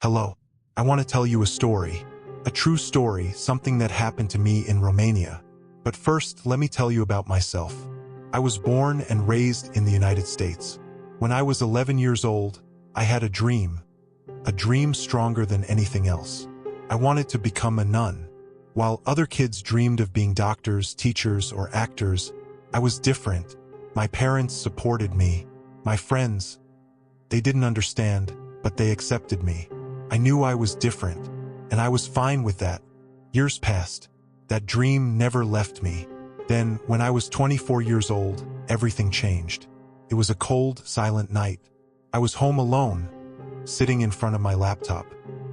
Hello. I want to tell you a story. A true story, something that happened to me in Romania. But first, let me tell you about myself. I was born and raised in the United States. When I was 11 years old, I had a dream stronger than anything else. I wanted to become a nun. While other kids dreamed of being doctors, teachers, or actors, I was different. My parents supported me. My friends, they didn't understand, but they accepted me. I knew I was different, and I was fine with that. Years passed. That dream never left me. Then, when I was 24 years old, everything changed. It was a cold, silent night. I was home alone, sitting in front of my laptop.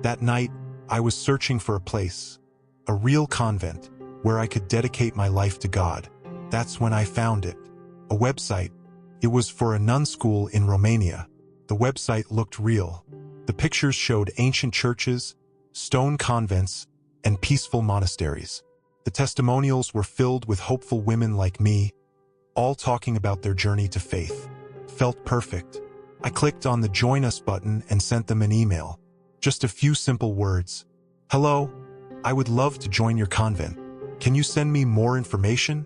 That night, I was searching for a place, a real convent, where I could dedicate my life to God. That's when I found it. A website. It was for a nun school in Romania. The website looked real. The pictures showed ancient churches, stone convents, and peaceful monasteries. The testimonials were filled with hopeful women like me, all talking about their journey to faith. Felt perfect. I clicked on the Join Us button and sent them an email. Just a few simple words. Hello, I would love to join your convent. Can you send me more information?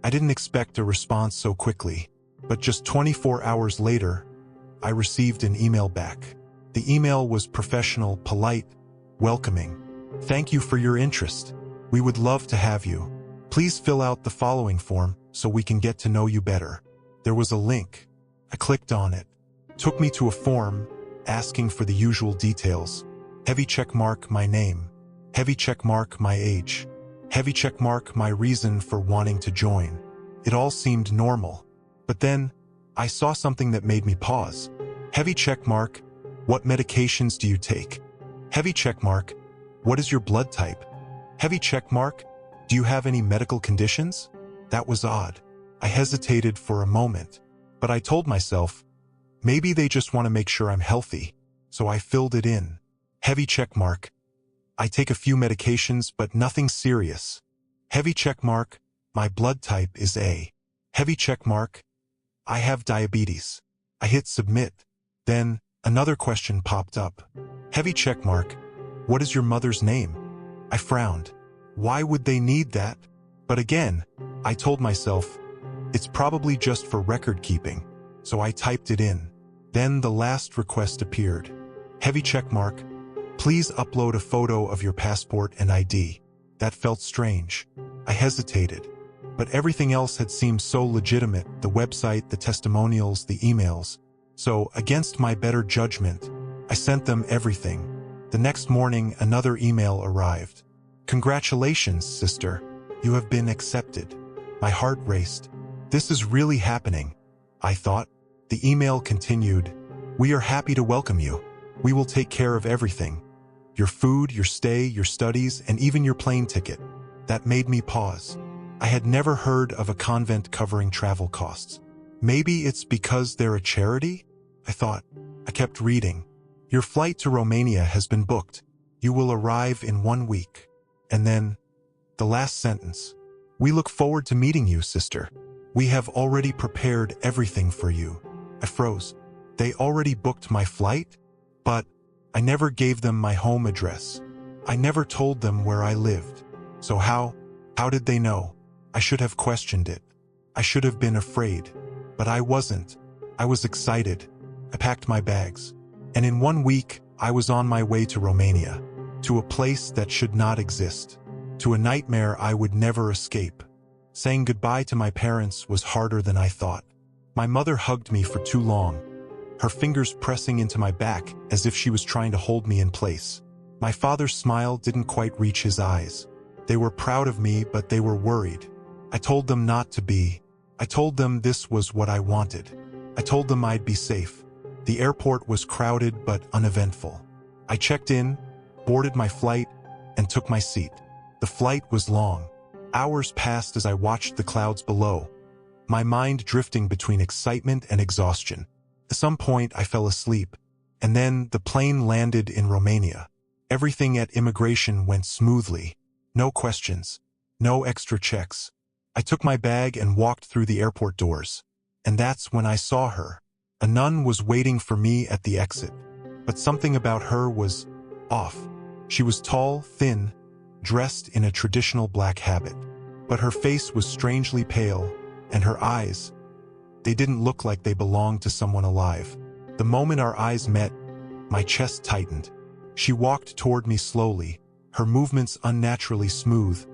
I didn't expect a response so quickly, but just 24 hours later, I received an email back. The email was professional, polite, welcoming. Thank you for your interest. We would love to have you. Please fill out the following form so we can get to know you better. There was a link. I clicked on it. Took me to a form asking for the usual details. Heavy check mark my name. Heavy check mark my age. Heavy check mark my reason for wanting to join. It all seemed normal. But then, I saw something that made me pause. Heavy check mark, what medications do you take? Heavy check mark, what is your blood type? Heavy check mark, do you have any medical conditions? That was odd. I hesitated for a moment, but I told myself, maybe they just want to make sure I'm healthy, so I filled it in. Heavy check mark, I take a few medications but nothing serious. Heavy check mark, my blood type is A. Heavy check mark, I have diabetes. I hit submit. Then, another question popped up. Heavy check mark, what is your mother's name? I frowned. Why would they need that? But again, I told myself, it's probably just for record keeping, so I typed it in. Then the last request appeared. Heavy check mark, please upload a photo of your passport and ID. That felt strange. I hesitated. But everything else had seemed so legitimate, the website, the testimonials, the emails. So, against my better judgment, I sent them everything. The next morning, another email arrived. Congratulations, sister. You have been accepted. My heart raced. This is really happening, I thought. The email continued. We are happy to welcome you. We will take care of everything. Your food, your stay, your studies, and even your plane ticket. That made me pause. I had never heard of a convent covering travel costs. Maybe it's because they're a charity? I thought. I kept reading. Your flight to Romania has been booked. You will arrive in 1 week. And then, the last sentence. We look forward to meeting you, sister. We have already prepared everything for you. I froze. They already booked my flight? But I never gave them my home address. I never told them where I lived. So how did they know? I should have questioned it. I should have been afraid. But I wasn't. I was excited. I packed my bags. And in 1 week, I was on my way to Romania. To a place that should not exist. To a nightmare I would never escape. Saying goodbye to my parents was harder than I thought. My mother hugged me for too long, her fingers pressing into my back as if she was trying to hold me in place. My father's smile didn't quite reach his eyes. They were proud of me, but they were worried. I told them not to be. I told them this was what I wanted. I told them I'd be safe. The airport was crowded but uneventful. I checked in, boarded my flight, and took my seat. The flight was long. Hours passed as I watched the clouds below, my mind drifting between excitement and exhaustion. At some point, I fell asleep, and then the plane landed in Romania. Everything at immigration went smoothly. No questions, no extra checks. I took my bag and walked through the airport doors. And that's when I saw her. A nun was waiting for me at the exit. But something about her was off. She was tall, thin, dressed in a traditional black habit. But her face was strangely pale, and her eyes, they didn't look like they belonged to someone alive. The moment our eyes met, my chest tightened. She walked toward me slowly, her movements unnaturally smooth,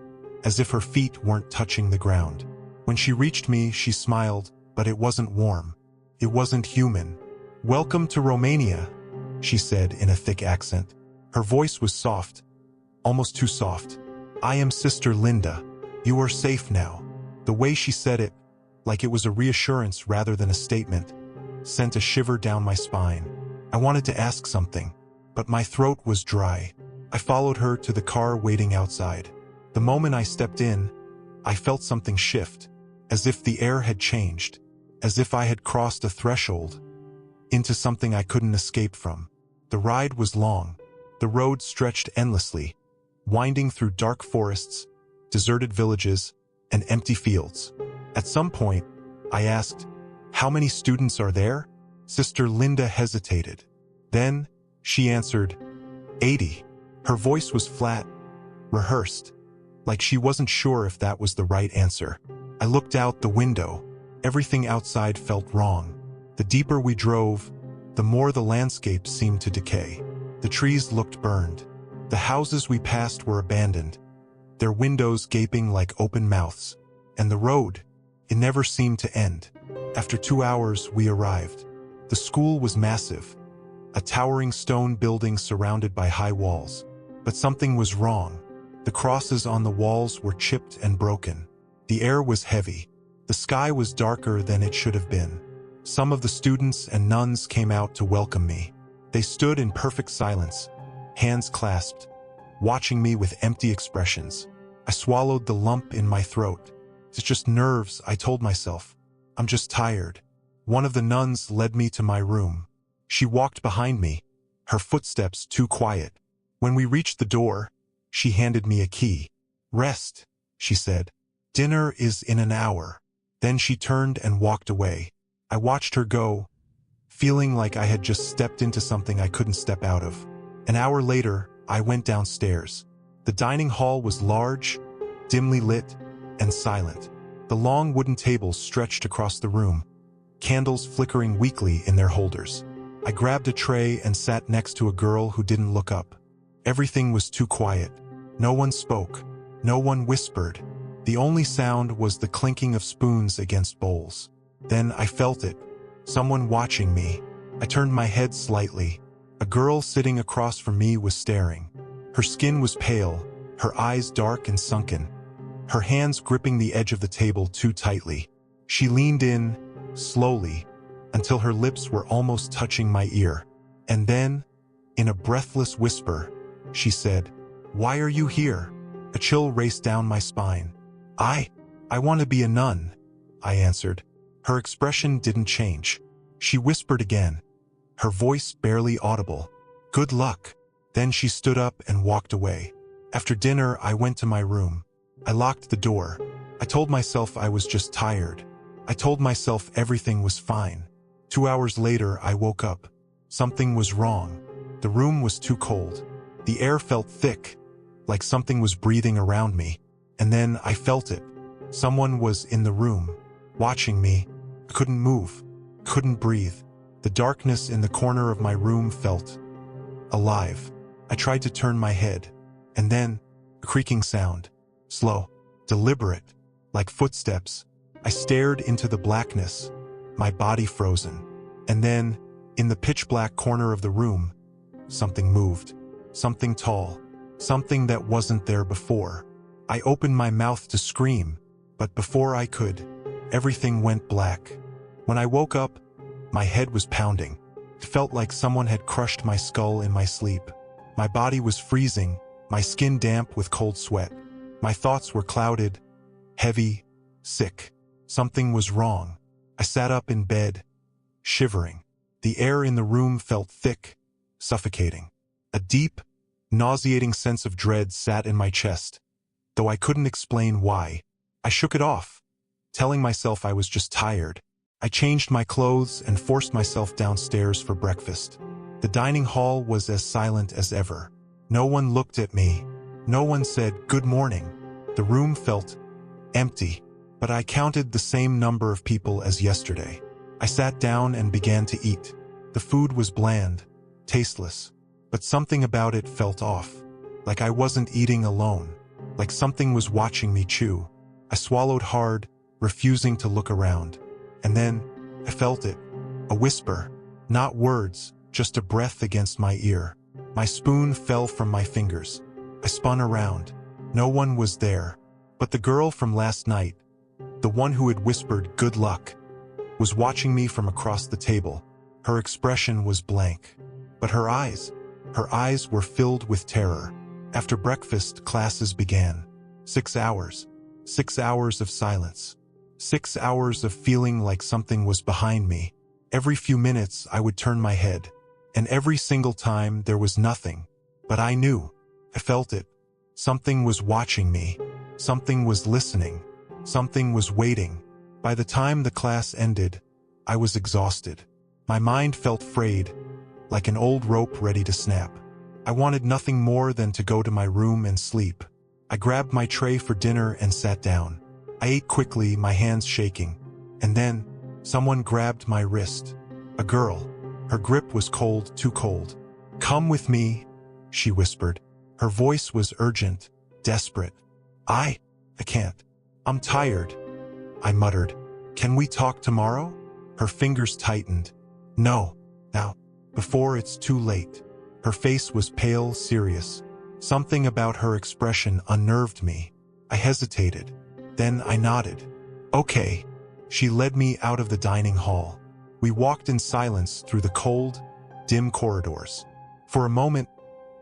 as if her feet weren't touching the ground. When she reached me, she smiled, but it wasn't warm. It wasn't human. "Welcome to Romania," she said in a thick accent. Her voice was soft, almost too soft. "I am Sister Linda. You are safe now." The way she said it, like it was a reassurance rather than a statement, sent a shiver down my spine. I wanted to ask something, but my throat was dry. I followed her to the car waiting outside. The moment I stepped in, I felt something shift, as if the air had changed, as if I had crossed a threshold into something I couldn't escape from. The ride was long. The road stretched endlessly, winding through dark forests, deserted villages, and empty fields. At some point, I asked, "How many students are there?" Sister Linda hesitated. Then, she answered, 80. Her voice was flat, rehearsed, like she wasn't sure if that was the right answer. I looked out the window. Everything outside felt wrong. The deeper we drove, the more the landscape seemed to decay. The trees looked burned. The houses we passed were abandoned, their windows gaping like open mouths. And the road, it never seemed to end. After 2 hours, we arrived. The school was massive, a towering stone building surrounded by high walls. But something was wrong. The crosses on the walls were chipped and broken. The air was heavy. The sky was darker than it should have been. Some of the students and nuns came out to welcome me. They stood in perfect silence, hands clasped, watching me with empty expressions. I swallowed the lump in my throat. "It's just nerves," I told myself. "I'm just tired." One of the nuns led me to my room. She walked behind me, her footsteps too quiet. When we reached the door, she handed me a key. "Rest," she said. "Dinner is in an hour." Then she turned and walked away. I watched her go, feeling like I had just stepped into something I couldn't step out of. An hour later, I went downstairs. The dining hall was large, dimly lit, and silent. The long wooden tables stretched across the room, candles flickering weakly in their holders. I grabbed a tray and sat next to a girl who didn't look up. Everything was too quiet. No one spoke. No one whispered. The only sound was the clinking of spoons against bowls. Then I felt it. Someone watching me. I turned my head slightly. A girl sitting across from me was staring. Her skin was pale, her eyes dark and sunken, her hands gripping the edge of the table too tightly. She leaned in, slowly, until her lips were almost touching my ear. And then, in a breathless whisper, she said, "Why are you here?" A chill raced down my spine. I want to be a nun," I answered. Her expression didn't change. She whispered again, her voice barely audible, "Good luck." Then she stood up and walked away. After dinner, I went to my room. I locked the door. I told myself I was just tired. I told myself everything was fine. 2 hours later, I woke up. Something was wrong. The room was too cold. The air felt thick, like something was breathing around me. And then I felt it. Someone was in the room, watching me. I couldn't move, couldn't breathe. The darkness in the corner of my room felt alive. I tried to turn my head, and then a creaking sound, slow, deliberate, like footsteps. I stared into the blackness, my body frozen. And then, in the pitch-black corner of the room, something moved. Something tall, something that wasn't there before. I opened my mouth to scream, but before I could, everything went black. When I woke up, my head was pounding. It felt like someone had crushed my skull in my sleep. My body was freezing, my skin damp with cold sweat. My thoughts were clouded, heavy, sick. Something was wrong. I sat up in bed, shivering. The air in the room felt thick, suffocating. A deep, nauseating sense of dread sat in my chest, though I couldn't explain why. I shook it off, telling myself I was just tired. I changed my clothes and forced myself downstairs for breakfast. The dining hall was as silent as ever. No one looked at me. No one said, "Good morning." The room felt empty, but I counted the same number of people as yesterday. I sat down and began to eat. The food was bland, tasteless, but something about it felt off. Like I wasn't eating alone, like something was watching me chew. I swallowed hard, refusing to look around. And then, I felt it. A whisper. Not words, just a breath against my ear. My spoon fell from my fingers. I spun around. No one was there. But the girl from last night, the one who had whispered, "Good luck," was watching me from across the table. Her expression was blank. But her eyes were filled with terror. After breakfast, classes began. 6 hours. 6 hours of silence. 6 hours of feeling like something was behind me. Every few minutes I would turn my head, and every single time there was nothing. But I knew. I felt it. Something was watching me. Something was listening. Something was waiting. By the time the class ended, I was exhausted. My mind felt frayed, like an old rope ready to snap. I wanted nothing more than to go to my room and sleep. I grabbed my tray for dinner and sat down. I ate quickly, my hands shaking. And then, someone grabbed my wrist. A girl. Her grip was cold, too cold. "Come with me," she whispered. Her voice was urgent, desperate. I can't. I'm tired," I muttered. "Can we talk tomorrow?" Her fingers tightened. "No, now, before it's too late." Her face was pale, serious. Something about her expression unnerved me. I hesitated. Then I nodded. "Okay." She led me out of the dining hall. We walked in silence through the cold, dim corridors. For a moment,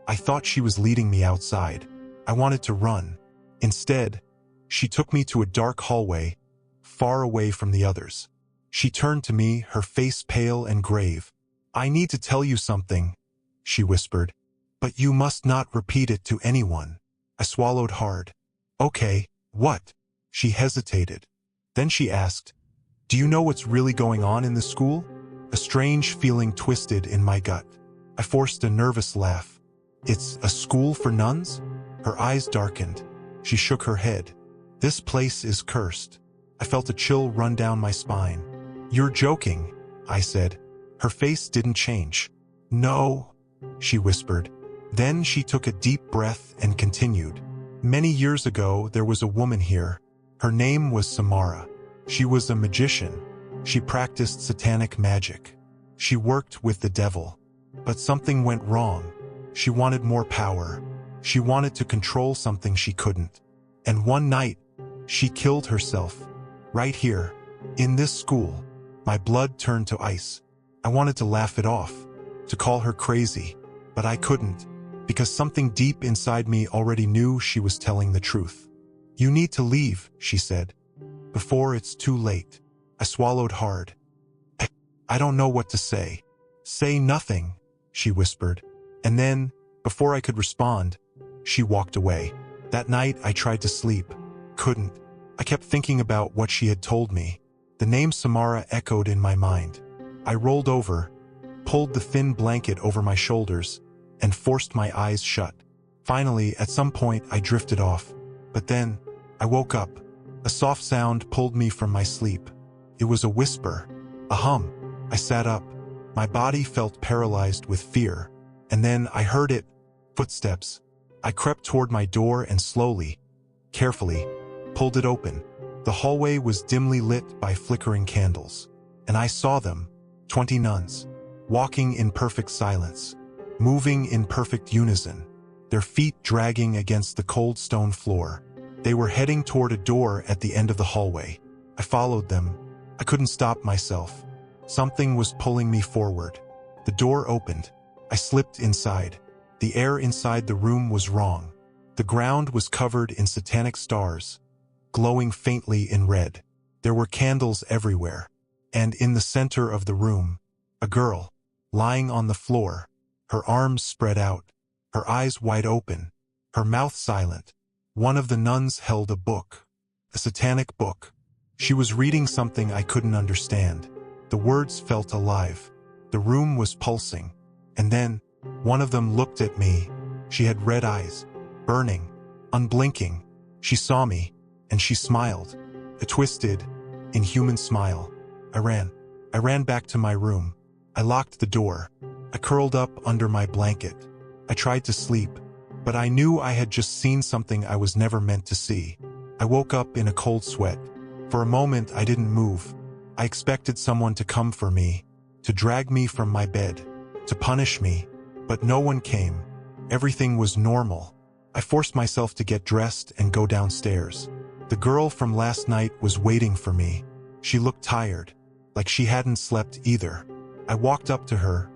I thought she was leading me outside. I wanted to run. Instead, she took me to a dark hallway, far away from the others. She turned to me, her face pale and grave. "I need to tell you something," she whispered. "But you must not repeat it to anyone." I swallowed hard. "Okay, what?" She hesitated. Then she asked, "Do you know what's really going on in the school?" A strange feeling twisted in my gut. I forced a nervous laugh. "It's a school for nuns?" Her eyes darkened. She shook her head. "This place is cursed." I felt a chill run down my spine. "You're joking," I said. Her face didn't change. "No," she whispered. Then she took a deep breath and continued. "Many years ago, there was a woman here. Her name was Samara. She was a magician. She practiced satanic magic. She worked with the devil. But something went wrong. She wanted more power. She wanted to control something she couldn't. And one night, she killed herself. Right here, in this school." My blood turned to ice. I wanted to laugh it off, to call her crazy, but I couldn't, because something deep inside me already knew she was telling the truth. "You need to leave," she said, "before it's too late." I swallowed hard. I don't know what to say." "Say nothing," she whispered. And then, before I could respond, she walked away. That night I tried to sleep. Couldn't. I kept thinking about what she had told me. The name Samara echoed in my mind. I rolled over, pulled the thin blanket over my shoulders, and forced my eyes shut. Finally, at some point, I drifted off. But then, I woke up. A soft sound pulled me from my sleep. It was a whisper, a hum. I sat up. My body felt paralyzed with fear. And then I heard it. Footsteps. I crept toward my door and slowly, carefully, pulled it open. The hallway was dimly lit by flickering candles. And I saw them, 20 nuns, walking in perfect silence, moving in perfect unison, their feet dragging against the cold stone floor. They were heading toward a door at the end of the hallway. I followed them. I couldn't stop myself. Something was pulling me forward. The door opened. I slipped inside. The air inside the room was wrong. The ground was covered in satanic stars, glowing faintly in red. There were candles everywhere. And in the center of the room, a girl, lying on the floor, her arms spread out, her eyes wide open, her mouth silent. One of the nuns held a book, a satanic book. She was reading something I couldn't understand. The words felt alive. The room was pulsing. And then, one of them looked at me. She had red eyes, burning, unblinking. She saw me, and she smiled. A twisted, inhuman smile. I ran. I ran back to my room. I locked the door. I curled up under my blanket. I tried to sleep, but I knew I had just seen something I was never meant to see. I woke up in a cold sweat. For a moment, I didn't move. I expected someone to come for me, to drag me from my bed, to punish me, but no one came. Everything was normal. I forced myself to get dressed and go downstairs. The girl from last night was waiting for me. She looked tired, like she hadn't slept either. I walked up to her,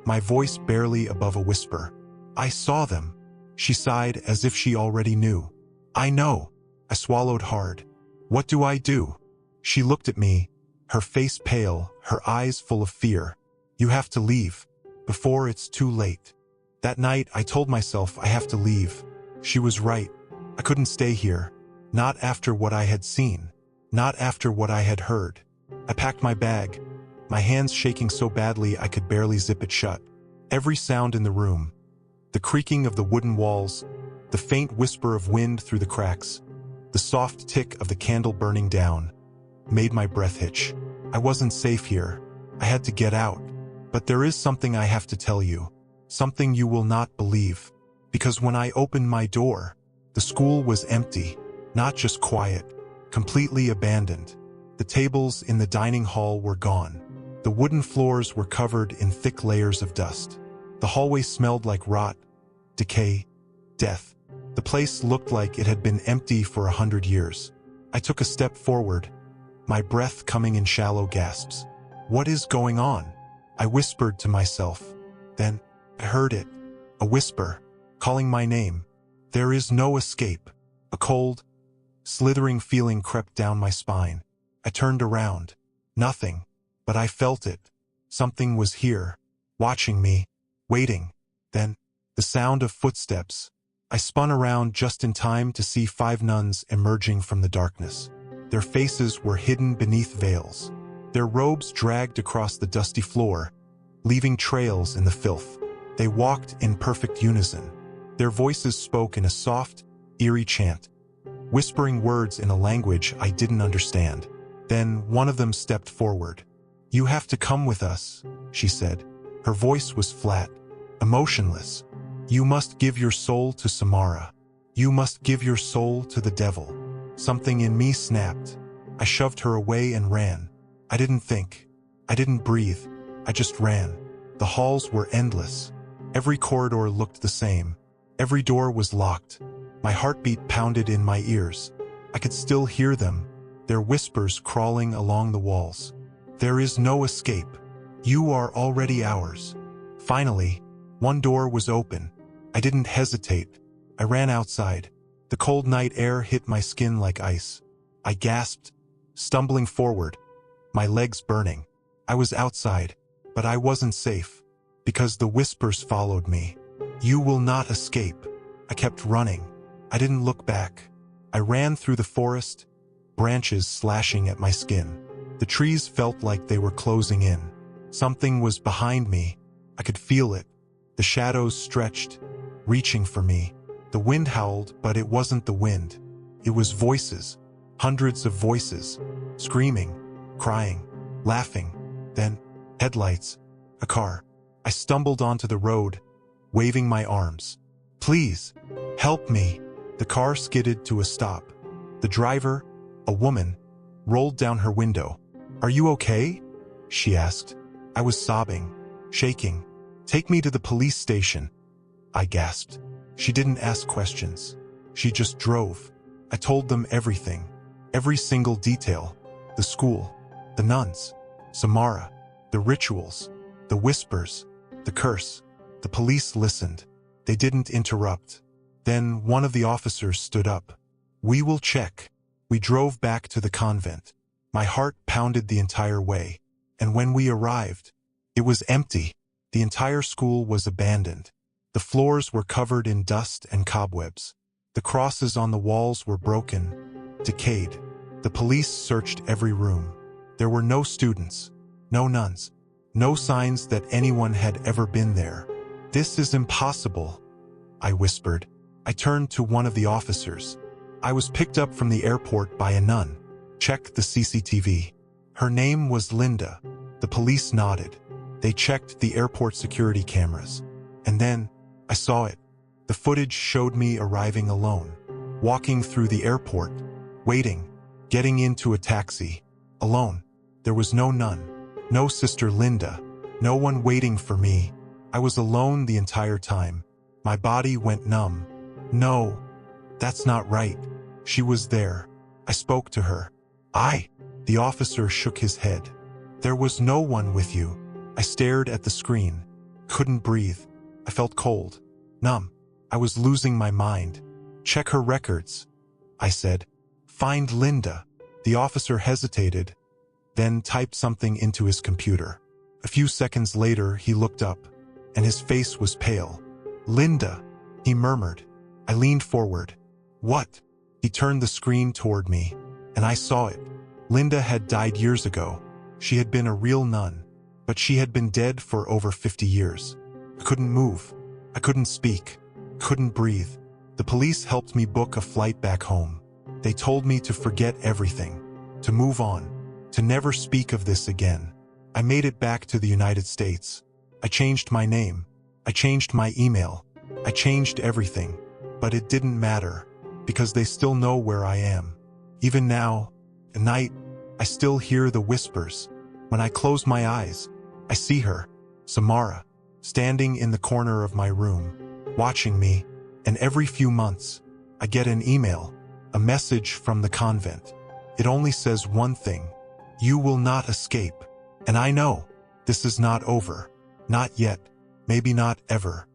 my voice barely above a whisper. I saw them. She sighed as if she already knew. I know. I swallowed hard. What do I do? She looked at me, her face pale, her eyes full of fear. You have to leave, before it's too late. That night, I told myself I have to leave. She was right. I couldn't stay here. Not after what I had seen. Not after what I had heard. I packed my bag, my hands shaking so badly I could barely zip it shut. Every sound in the room, the creaking of the wooden walls, the faint whisper of wind through the cracks, the soft tick of the candle burning down, made my breath hitch. I wasn't safe here. I had to get out. But there is something I have to tell you. Something you will not believe. Because when I opened my door, the school was empty. Not just quiet, completely abandoned. The tables in the dining hall were gone. The wooden floors were covered in thick layers of dust. The hallway smelled like rot, decay, death. The place looked like it had been empty for 100 years. I took a step forward, my breath coming in shallow gasps. What is going on? I whispered to myself. Then I heard it, a whisper, calling my name. There is no escape. A cold, slithering feeling crept down my spine. I turned around. Nothing. But I felt it. Something was here, watching me, waiting. Then, the sound of footsteps. I spun around just in time to see 5 nuns emerging from the darkness. Their faces were hidden beneath veils. Their robes dragged across the dusty floor, leaving trails in the filth. They walked in perfect unison. Their voices spoke in a soft, eerie chant, whispering words in a language I didn't understand. Then one of them stepped forward. You have to come with us, she said. Her voice was flat, emotionless. You must give your soul to Samara. You must give your soul to the devil. Something in me snapped. I shoved her away and ran. I didn't think. I didn't breathe. I just ran. The halls were endless. Every corridor looked the same. Every door was locked. My heartbeat pounded in my ears. I could still hear them, their whispers crawling along the walls. There is no escape. You are already ours. Finally, one door was open. I didn't hesitate. I ran outside. The cold night air hit my skin like ice. I gasped, stumbling forward, my legs burning. I was outside, but I wasn't safe, because the whispers followed me. You will not escape. I kept running. I didn't look back. I ran through the forest, branches slashing at my skin. The trees felt like they were closing in. Something was behind me. I could feel it. The shadows stretched, reaching for me. The wind howled, but it wasn't the wind. It was voices, hundreds of voices, screaming, crying, laughing. Then, headlights, a car. I stumbled onto the road, waving my arms. Please, help me. The car skidded to a stop. The driver, a woman, rolled down her window. Are you okay? She asked. I was sobbing, shaking. Take me to the police station. I gasped. She didn't ask questions. She just drove. I told them everything. Every single detail. The school, the nuns, Samara, the rituals, the whispers, the curse. The police listened. They didn't interrupt. Then one of the officers stood up. We will check. We drove back to the convent. My heart pounded the entire way. And when we arrived, it was empty. The entire school was abandoned. The floors were covered in dust and cobwebs. The crosses on the walls were broken, decayed. The police searched every room. There were no students, no nuns, no signs that anyone had ever been there. This is impossible, I whispered. I turned to one of the officers. I was picked up from the airport by a nun. Check the CCTV. Her name was Linda. The police nodded. They checked the airport security cameras. And then, I saw it. The footage showed me arriving alone, walking through the airport, waiting, getting into a taxi, alone. There was no nun, no Sister Linda, no one waiting for me. I was alone the entire time. My body went numb. No, that's not right. She was there. I spoke to her. The officer shook his head. There was no one with you. I stared at the screen. Couldn't breathe. I felt cold, numb. I was losing my mind. Check her records, I said. Find Linda. The officer hesitated, then typed something into his computer. A few seconds later, he looked up, and his face was pale. Linda, he murmured. I leaned forward. What? He turned the screen toward me, and I saw it. Linda had died years ago. She had been a real nun, but she had been dead for over 50 years. I couldn't move. I couldn't speak. Couldn't breathe. The police helped me book a flight back home. They told me to forget everything, to move on, to never speak of this again. I made it back to the United States. I changed my name. I changed my email. I changed everything. But it didn't matter, because they still know where I am. Even now, at night, I still hear the whispers. When I close my eyes, I see her, Samara, standing in the corner of my room, watching me, and every few months, I get an email, a message from the convent. It only says one thing: you will not escape. And I know, this is not over. Not yet, maybe not ever.